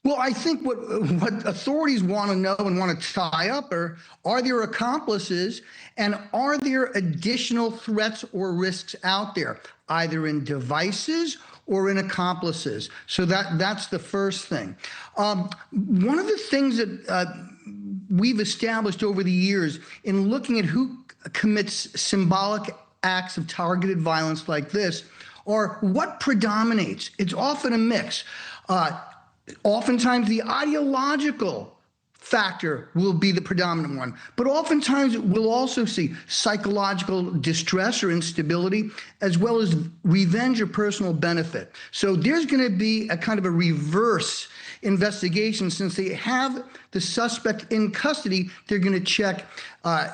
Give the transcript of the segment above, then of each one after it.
Well, I think what authorities want to know and want to tie up are there accomplices, and are there additional threats or risks out there, either in devices or in accomplices? So that's the first thing. One of the things that we've established over the years in looking at who commits symbolic acts of targeted violence like this are what predominates. It's often a mix. Oftentimes the ideological factor will be the predominant one, but oftentimes we'll also see psychological distress or instability, as well as revenge or personal benefit. So there's going to be a kind of a reverse investigation. Since they have the suspect in custody, they're going to check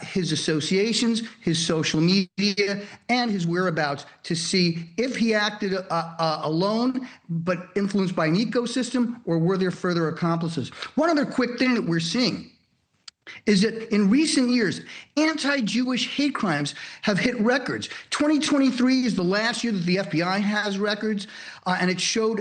his associations, his social media, and his whereabouts to see if he acted alone but influenced by an ecosystem, or were there further accomplices. One other quick thing that we're seeing is that in recent years, anti-Jewish hate crimes have hit records. 2023 is the last year that the FBI has records, and it showed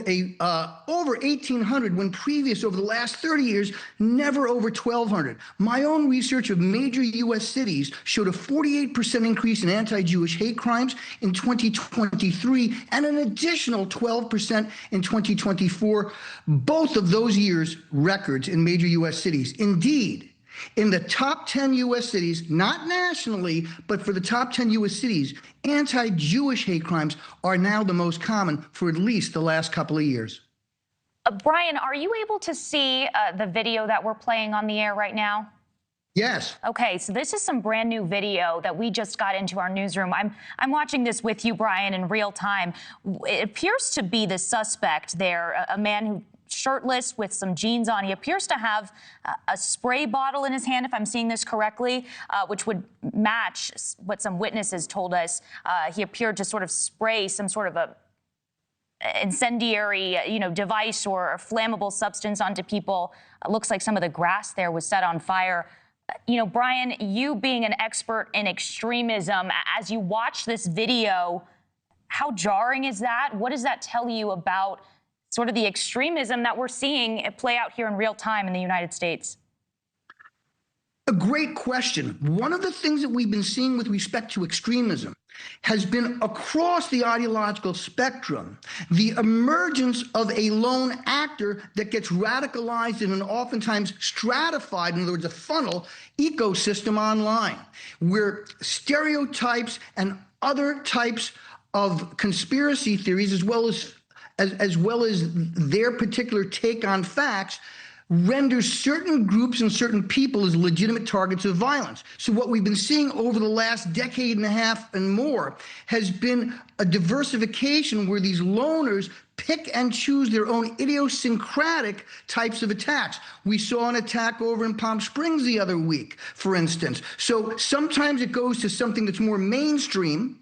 over 1,800 when previous, over the last 30 years, never over 1,200. My own research of major U.S. cities showed a 48% increase in anti-Jewish hate crimes in 2023 and an additional 12% in 2024. Both of those years' records in major U.S. cities. Indeed, in the top 10 U.S. cities, not nationally, but for the top 10 U.S. cities, anti-Jewish hate crimes are now the most common for at least the last couple of years. Brian, are you able to see the video that we're playing on the air right now? Yes. Okay, so this is some brand new video that we just got into our newsroom. I'm watching this with you, Brian, in real time. It appears to be the suspect there, a man who shirtless with some jeans on. He appears to have a spray bottle in his hand, if I'm seeing this correctly, which would match what some witnesses told us. He appeared to sort of spray some sort of a incendiary, device or a flammable substance onto people. It looks like some of the grass there was set on fire. Brian, you being an expert in extremism, as you watch this video, how jarring is that? What does that tell you about sort of the extremism that we're seeing play out here in real time in the United States? A great question. One of the things that we've been seeing with respect to extremism has been across the ideological spectrum, the emergence of a lone actor that gets radicalized in an oftentimes stratified, in other words, a funnel ecosystem online, where stereotypes and other types of conspiracy theories, as well as their particular take on facts, renders certain groups and certain people as legitimate targets of violence. So what we've been seeing over the last decade and a half and more has been a diversification where these loners pick and choose their own idiosyncratic types of attacks. We saw an attack over in Palm Springs the other week, for instance. So sometimes it goes to something that's more mainstream.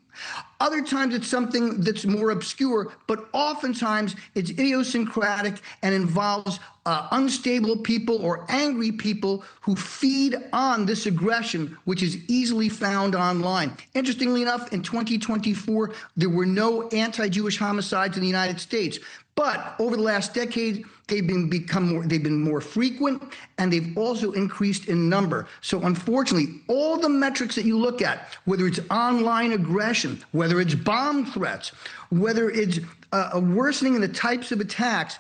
Other times it's something that's more obscure, but oftentimes it's idiosyncratic and involves unstable people or angry people who feed on this aggression, which is easily found online. Interestingly enough, in 2024, there were no anti-Jewish homicides in the United States. But over the last decade, they've been more frequent, and they've also increased in number. So unfortunately, all the metrics that you look at, whether it's online aggression, whether it's bomb threats, whether it's a worsening in the types of attacks,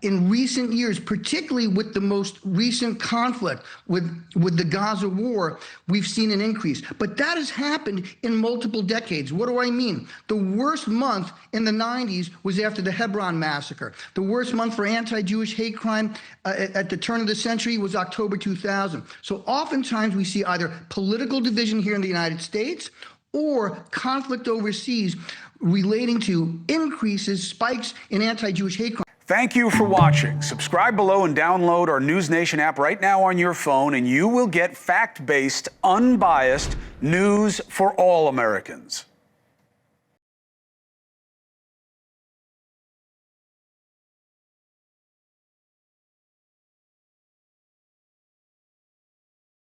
in recent years, particularly with the most recent conflict with the Gaza war, we've seen an increase. But that has happened in multiple decades. What do I mean? The worst month in the 90s was after the Hebron massacre. The worst month for anti-Jewish hate crime at the turn of the century was October 2000. So oftentimes we see either political division here in the United States or conflict overseas relating to increases, spikes in anti-Jewish hate crime. Thank you for watching. Subscribe below and download our NewsNation app right now on your phone, and you will get fact-based, unbiased news for all Americans.